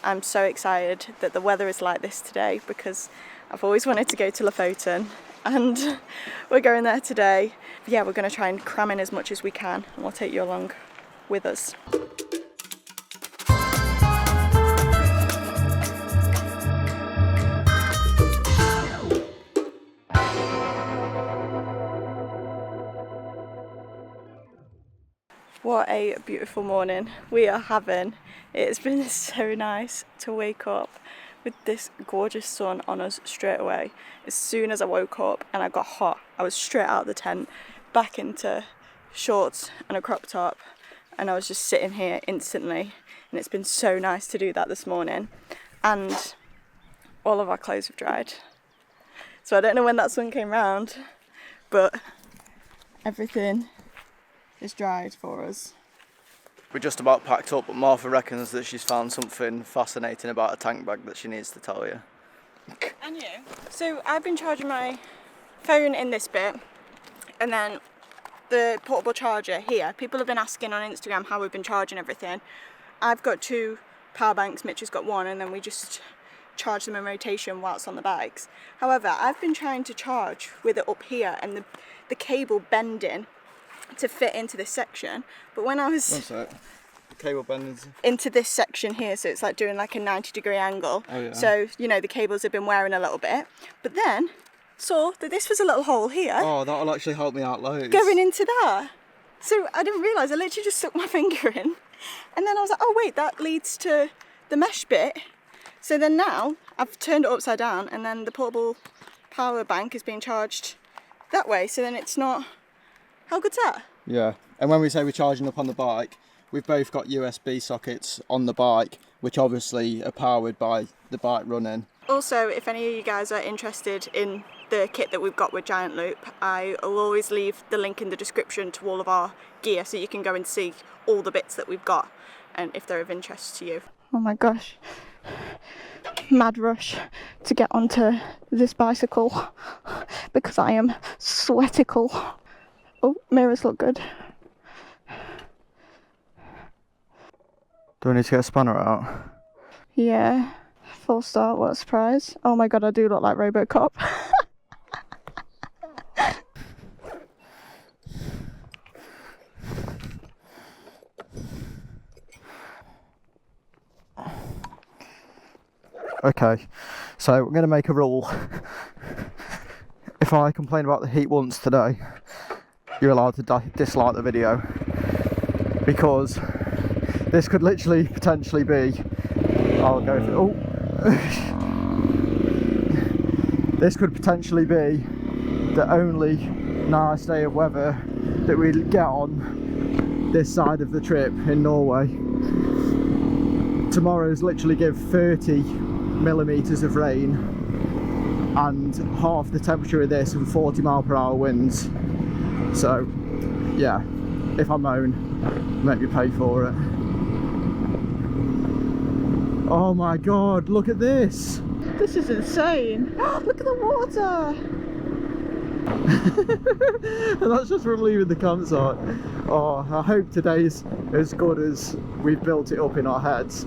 I'm so excited that the weather is like this today because I've always wanted to go to Lofoten and we're going there today. Yeah, we're going to try and cram in as much as we can and we'll take you along with us. What a beautiful morning we are having. It's been so nice to wake up with this gorgeous sun on us straight away. As soon as I woke up and I got hot, I was straight out of the tent, back into shorts and a crop top, and I was just sitting here instantly. And it's been so nice to do that this morning. And all of our clothes have dried. So I don't know when that sun came round, but everything is dried for us. We're just about packed up, but Martha reckons that she's found something fascinating about a tank bag that she needs to tell you. And you? So I've been charging my phone in this bit, and then the portable charger here. People have been asking on Instagram how we've been charging everything. I've got 2 power banks, Mitch has got 1, and then we just charge them in rotation whilst on the bikes. However, I've been trying to charge with it up here and the cable bending to fit into this section, but when I was the cable bends into this section here, so it's like doing like a 90-degree angle. Oh, yeah. So you know the cables have been wearing a little bit, but then saw that this was a little hole here. Oh, that'll actually help me out loads. Going into that. So I didn't realise, I literally just stuck my finger in, and then I was like, oh wait, that leads to the mesh bit. So then now I've turned it upside down, and then the portable power bank is being charged that way, so then it's not. How good's that? Yeah, and when we say we're charging up on the bike, we've both got USB sockets on the bike, which obviously are powered by the bike running. Also, if any of you guys are interested in the kit that we've got with Giant Loop, I will always leave the link in the description to all of our gear so you can go and see all the bits that we've got and if they're of interest to you. Oh my gosh, mad rush to get onto this bicycle because I am sweatical. Oh, mirrors look good. Do I need to get a spanner out? Yeah, full start, what a surprise. Oh my god, I do look like Robocop. Okay, so I'm going to make a rule. If I complain about the heat once today, you're allowed to dislike the video, because this could literally potentially be, I'll go for, oh, this could potentially be the only nice day of weather that we get on this side of the trip in Norway. Tomorrow's literally give 30 millimeters of rain and half the temperature of this and 40-mile-per-hour winds. So yeah, if I moan, make me pay for it. Oh my god, look at this! This is insane! Look at the water! And that's just from leaving the campsite. Oh, I hope today's as good as we've built it up in our heads.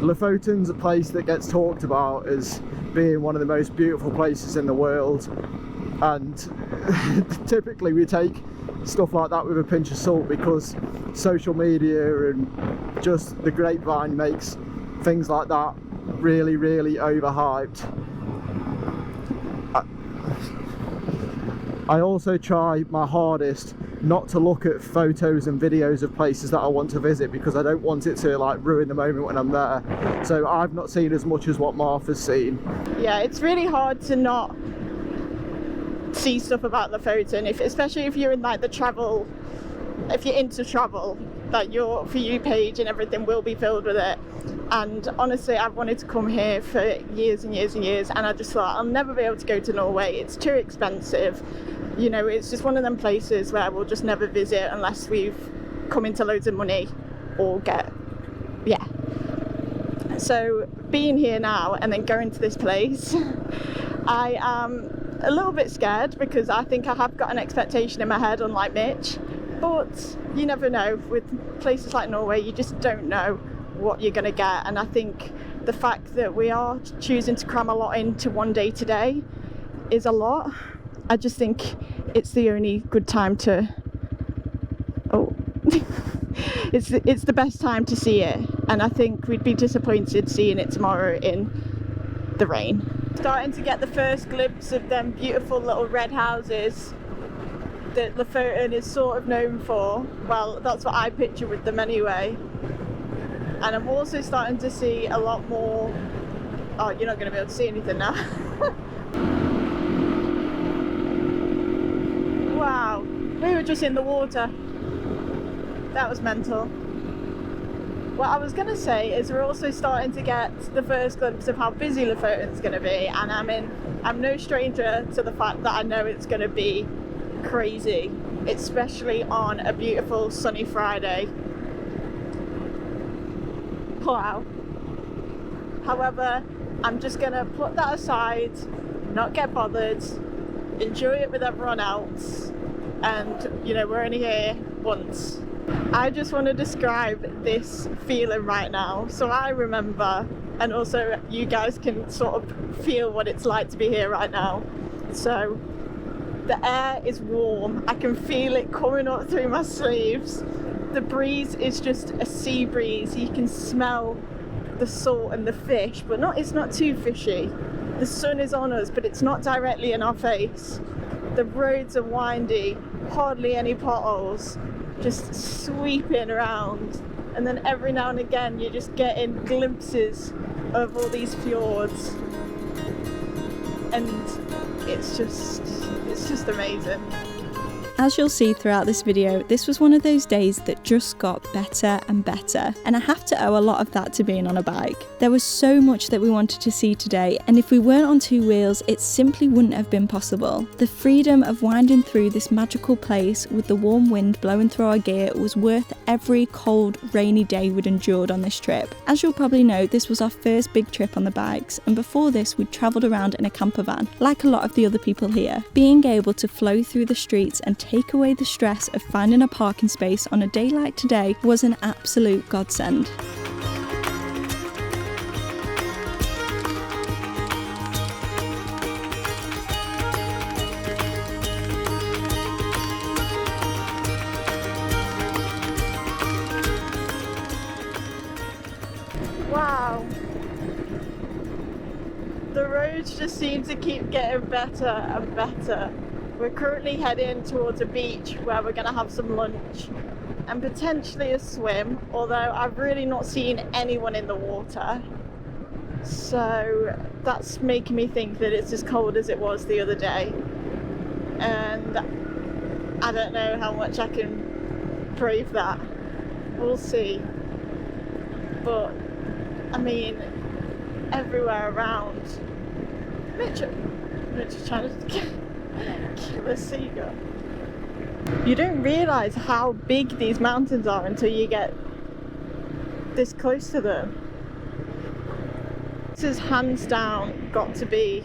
Lofoten's a place that gets talked about as being one of the most beautiful places in the world, and typically we take stuff like that with a pinch of salt because social media and just the grapevine makes things like that really, really overhyped. I also try my hardest not to look at photos and videos of places that I want to visit because I don't want it to like ruin the moment when I'm there. So I've not seen as much as what Martha's seen. Yeah, it's really hard to not see stuff about Lofoten, especially if you're in like the travel, if you're into travel, that your For You page and everything will be filled with it. And honestly, I've wanted to come here for years and years and years, and I just thought I'll never be able to go to Norway. It's too expensive. You know, it's just one of them places where we'll just never visit unless we've come into loads of money or yeah. So being here now and then going to this place, I am a little bit scared because I think I have got an expectation in my head, unlike Mitch. But you never know. With places like Norway, you just don't know what you're going to get, and I think the fact that we are choosing to cram a lot into one day today is a lot. I just think it's the only good time to, it's the best time to see it, and I think we'd be disappointed seeing it tomorrow in the rain. Starting to get the first glimpse of them beautiful little red houses that Lofoten is sort of known for. Well, that's what I picture with them anyway. And I'm also starting to see a lot more. Oh, you're not going to be able to see anything now. Wow, we were just in the water. That was mental. What I was going to say is we're also starting to get the first glimpse of how busy Lofoten's going to be, and I'm no stranger to the fact that I know it's going to be crazy, especially on a beautiful sunny Friday. Wow. However, I'm just going to put that aside, not get bothered, enjoy it with everyone else, and we're only here once. I just want to describe this feeling right now. So I remember, and also you guys can sort of feel what it's like to be here right now. So the air is warm. I can feel it coming up through my sleeves. The breeze is just a sea breeze. You can smell the salt and the fish, but it's not too fishy. The sun is on us, but it's not directly in our face. The roads are windy, hardly any potholes, just sweeping around, and then every now and again you're just getting glimpses of all these fjords, and it's just amazing. As you'll see throughout this video, this was one of those days that just got better and better, and I have to owe a lot of that to being on a bike. There was so much that we wanted to see today, and if we weren't on two wheels, it simply wouldn't have been possible. The freedom of winding through this magical place with the warm wind blowing through our gear was worth every cold, rainy day we'd endured on this trip. As you'll probably know, this was our first big trip on the bikes, and before this we'd travelled around in a camper van, like a lot of the other people here. Being able to flow through the streets and take away the stress of finding a parking space on a day like today was an absolute godsend. Wow. The roads just seem to keep getting better and better. We're currently heading towards a beach where we're going to have some lunch and potentially a swim, although I've really not seen anyone in the water. So that's making me think that it's as cold as it was the other day. And I don't know how much I can brave that. We'll see. But, I mean, everywhere around. Mitch is trying to kill a seagull. You don't realise how big these mountains are until you get this close to them. This has hands down got to be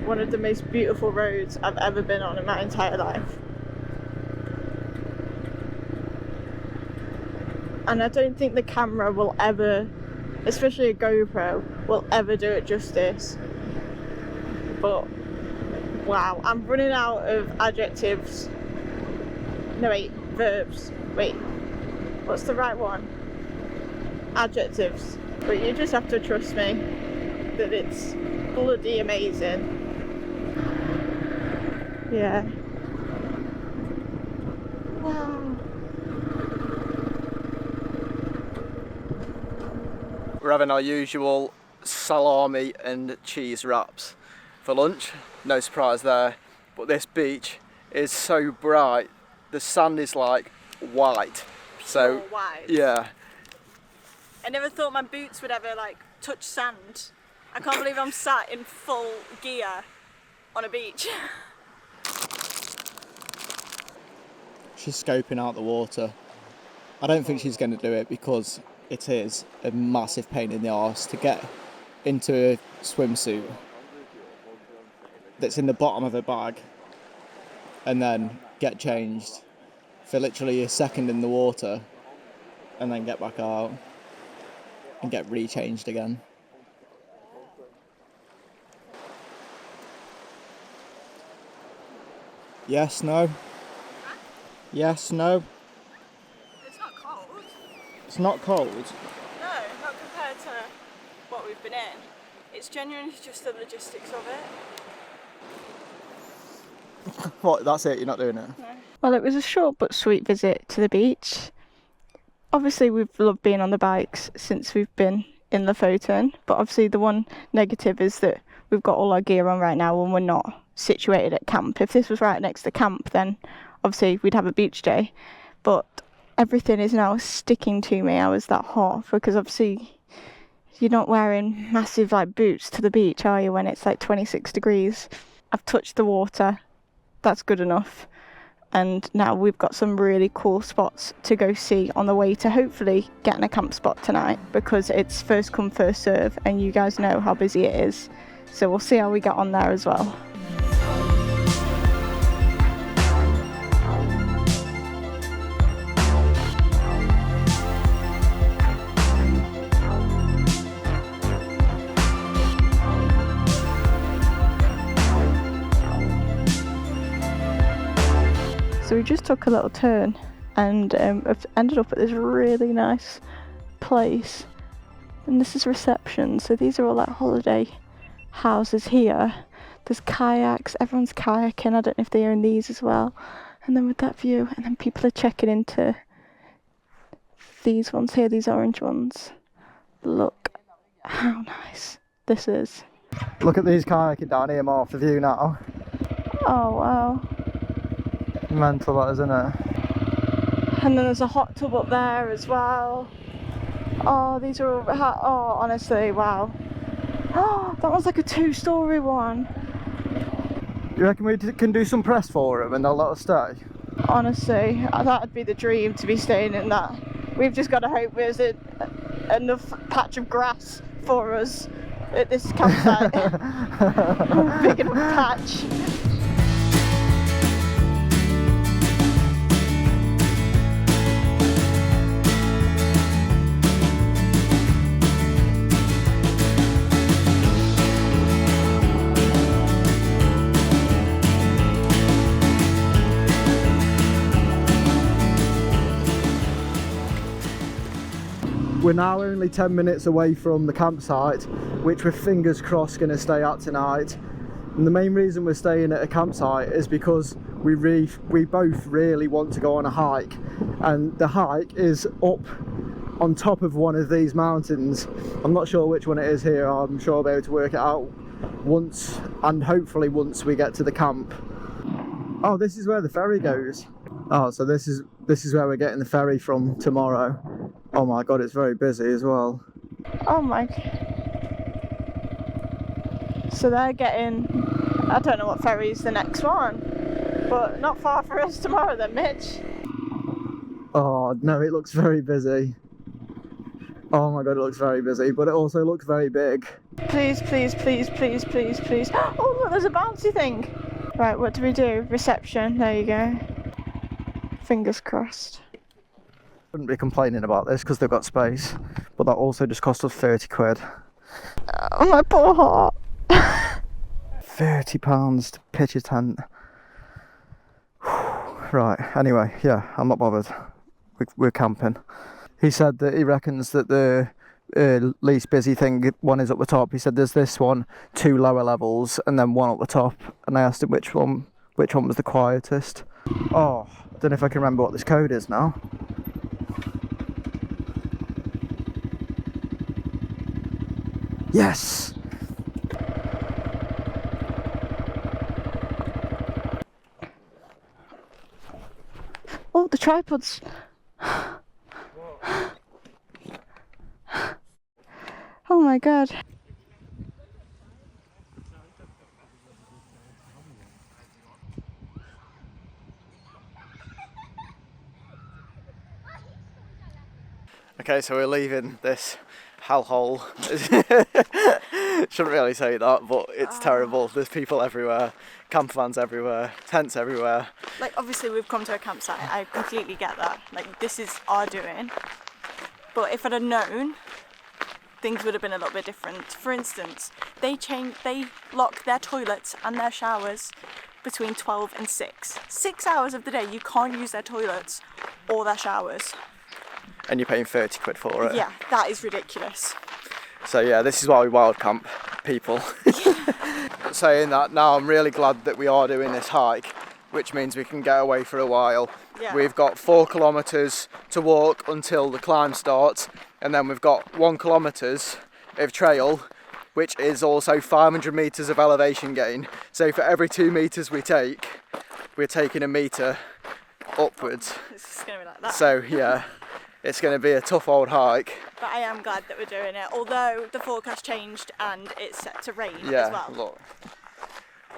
one of the most beautiful roads I've ever been on in my entire life. And I don't think the camera will ever, especially a GoPro, will ever do it justice. But wow, I'm running out of adjectives. No, wait, verbs. Wait, what's the right one? Adjectives. But you just have to trust me that it's bloody amazing. Yeah. Wow. We're having our usual salami and cheese wraps for lunch. No surprise there. But this beach is so bright. The sand is like white. So white. Yeah. I never thought my boots would ever like touch sand. I can't believe I'm sat in full gear on a beach. She's scoping out the water. I don't think she's going to do it because it is a massive pain in the arse to get into a swimsuit that's in the bottom of her bag and then get changed for literally a second in the water and then get back out and get rechanged again. Yes, no. Yes, no. It's not cold. It's not cold. No, not compared to what we've been in. It's genuinely just the logistics of it. What, that's it, you're not doing it? No. Well, it was a short but sweet visit to the beach. Obviously, we've loved being on the bikes since we've been in Lofoten, but obviously the one negative is that we've got all our gear on right now and we're not situated at camp. If this was right next to camp, then obviously we'd have a beach day, but everything is now sticking to me. I was that hot because obviously you're not wearing massive like boots to the beach, are you, when it's like 26 degrees? I've touched the water, that's good enough. And now we've got some really cool spots to go see on the way to hopefully getting a camp spot tonight, because it's first come first serve and you guys know how busy it is. So we'll see how we get on there as well. So we just took a little turn and have ended up at this really nice place, and this is reception. So these are all like holiday houses here. There's kayaks, everyone's kayaking. I don't know if they own these as well. And then with that view, and then people are checking into these ones here, these orange ones. Look how nice this is. Look at these kayaking down here more for view now. Oh wow. Mental that, isn't it? And then there's a hot tub up there as well. Oh, these are all, oh, honestly, wow. Oh, that one's like a 2-story one. You reckon we can do some press for them and they'll let us stay? Honestly, that'd be the dream, to be staying in that. We've just got to hope there's enough patch of grass for us at this campsite. Big enough patch. We're now only 10 minutes away from the campsite, which we're fingers crossed going to stay at tonight. And the main reason we're staying at a campsite is because we both really want to go on a hike, and the hike is up on top of one of these mountains. I'm not sure which one it is here. I'm sure I'll be able to work it out once, and hopefully once we get to the camp. Oh, this is where the ferry goes. Oh, so this is where we're getting the ferry from tomorrow. Oh my god, it's very busy as well. Oh my. So they're getting, I don't know what ferry's the next one, but not far for us tomorrow then, Mitch. Oh no, it looks very busy. Oh my god, it looks very busy, but it also looks very big. Please, please, please, please, please, please. Oh look, there's a bouncy thing. Right, what do we do? Reception, there you go. Fingers crossed. Wouldn't be complaining about this because they've got space, but that also just cost us 30 quid. Oh my poor heart. £30 to pitch a tent. Right, anyway, yeah, I'm not bothered. We're camping. He said that he reckons that the least busy one is up the top. He said there's this one, 2 lower levels, and then one up the top. And I asked him which one was the quietest. Oh, I don't know if I can remember what this code is now. Yes! Oh, the tripods. Oh my god. Okay, so we're leaving this hellhole. Shouldn't really say that, but it's terrible. There's people everywhere, camper vans everywhere, tents everywhere. Like, obviously we've come to a campsite, I completely get that. Like, this is our doing. But if I'd have known, things would have been a little bit different. For instance, they lock their toilets and their showers between 12 and 6. 6 hours of the day you can't use their toilets or their showers. And you're paying 30 quid for it. Yeah, that is ridiculous. So yeah, this is why we wild camp people. Saying that, now I'm really glad that we are doing this hike, which means we can get away for a while. Yeah. We've got 4 kilometres to walk until the climb starts, and then we've got 1 kilometres of trail, which is also 500 metres of elevation gain. So for every 2 metres we take, we're taking a metre upwards. It's just going to be like that. So yeah, it's going to be a tough old hike. But I am glad that we're doing it, although the forecast changed and it's set to rain as well. Look.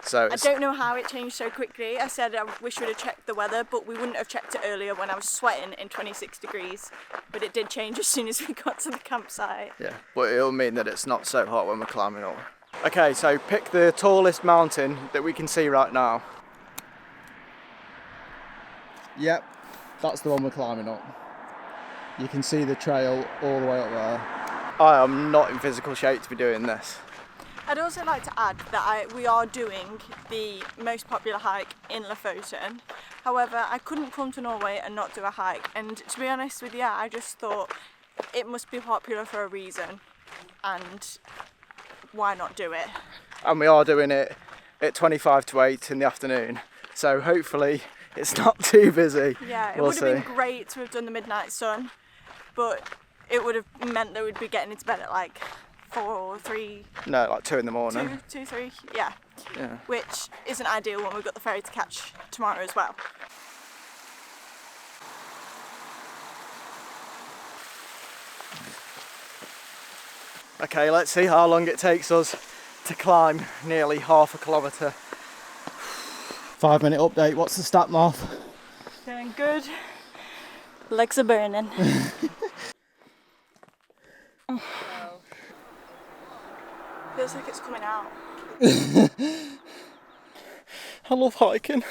So I don't know how it changed so quickly. I said I wish we'd have checked the weather, but we wouldn't have checked it earlier when I was sweating in 26 degrees. But it did change as soon as we got to the campsite. yeah, but it'll mean that it's not so hot when we're climbing up. Okay, so pick the tallest mountain that we can see right now. Yep, that's the one we're climbing up. You can see the trail all the way up there. I am not in physical shape to be doing this. I'd also like to add that we are doing the most popular hike in Lofoten. However, I couldn't come to Norway and not do a hike. And to be honest with you, I just thought it must be popular for a reason. And why not do it? And we are doing it at 25 to 8 in the afternoon. So hopefully it's not too busy. Yeah, it We'll would have see. been great to have done the midnight sun, but it would have meant that we'd be getting into bed at like 4 or 3. No, like 2 in the morning. 2, 3, yeah. Yeah. Which isn't ideal when we've got the ferry to catch tomorrow as well. Okay, let's see how long it takes us to climb nearly half a kilometre. 5-minute update, what's the stat math? Doing good. Legs are burning. Feels like it's coming out. I love hiking.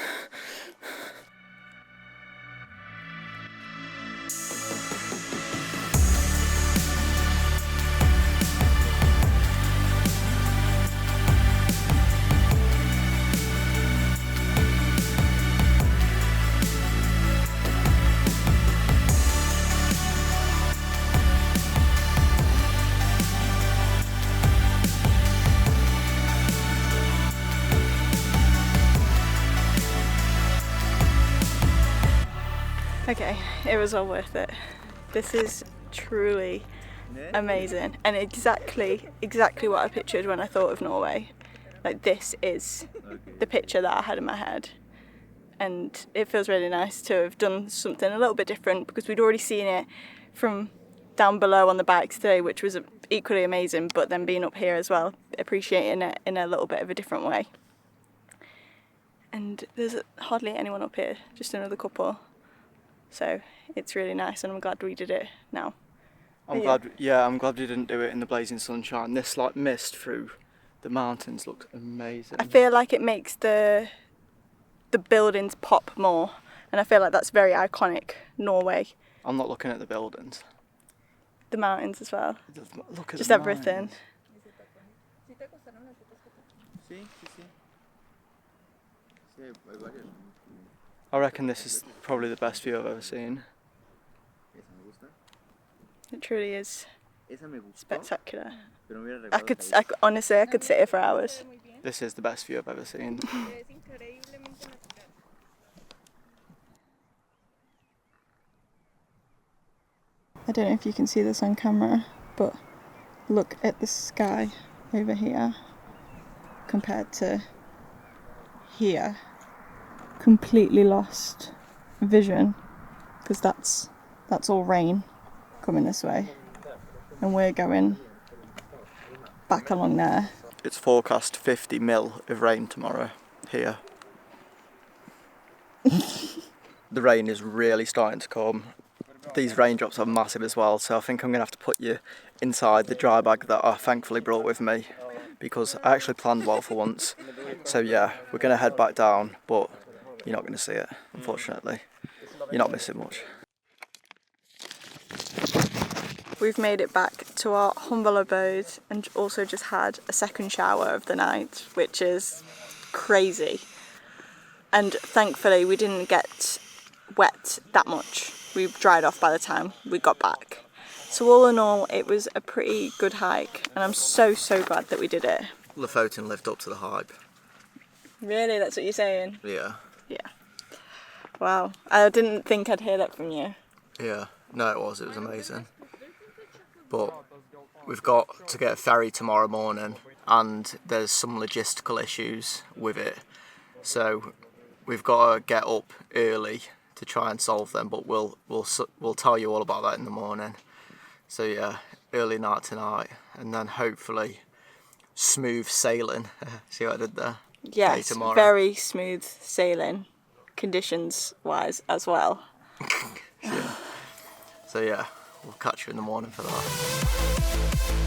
Okay, it was all worth it. This is truly amazing and exactly what I pictured when I thought of Norway. Like, this is the picture that I had in my head, and it feels really nice to have done something a little bit different, because we'd already seen it from down below on the bikes today, which was equally amazing, but then being up here as well, appreciating it in a little bit of a different way. And there's hardly anyone up here, just another couple. So it's really nice, and I'm glad we did it now. I'm glad we didn't do it in the blazing sunshine. This like mist through the mountains looks amazing. I feel like it makes the buildings pop more, and I feel like that's very iconic Norway. I'm not looking at the buildings. The mountains as well. Look at just the everything. I reckon this is probably the best view I've ever seen. It truly is spectacular. I Honestly, I could sit here for hours. This is the best view I've ever seen. I don't know if you can see this on camera, but look at the sky over here compared to here. Completely lost vision, because that's all rain coming this way, and we're going back along there. It's forecast 50 mil of rain tomorrow here. The rain is really starting to come. These raindrops are massive as well, so I think I'm going to have to put you inside the dry bag that I thankfully brought with me, because I actually planned well for once. So yeah, we're going to head back down, but you're not going to see it, unfortunately. You're not missing much. We've made it back to our humble abode and also just had a second shower of the night, which is crazy. and thankfully we didn't get wet that much. We dried off by the time we got back. So all in all, it was a pretty good hike, and I'm so glad that we did it. Lofoten lived up to the hype. Really, that's what you're saying? Yeah. Yeah. Wow, I didn't think I'd hear that from you. Yeah, no it was amazing. But we've got to get a ferry tomorrow morning, and there's some logistical issues with it. So we've got to get up early to try and solve them, but we'll tell you all about that in the morning. So yeah, early night tonight, and then hopefully smooth sailing. See what I did there? Yes, very smooth sailing, conditions wise as well. Yeah. So yeah, we'll catch you in the morning for that.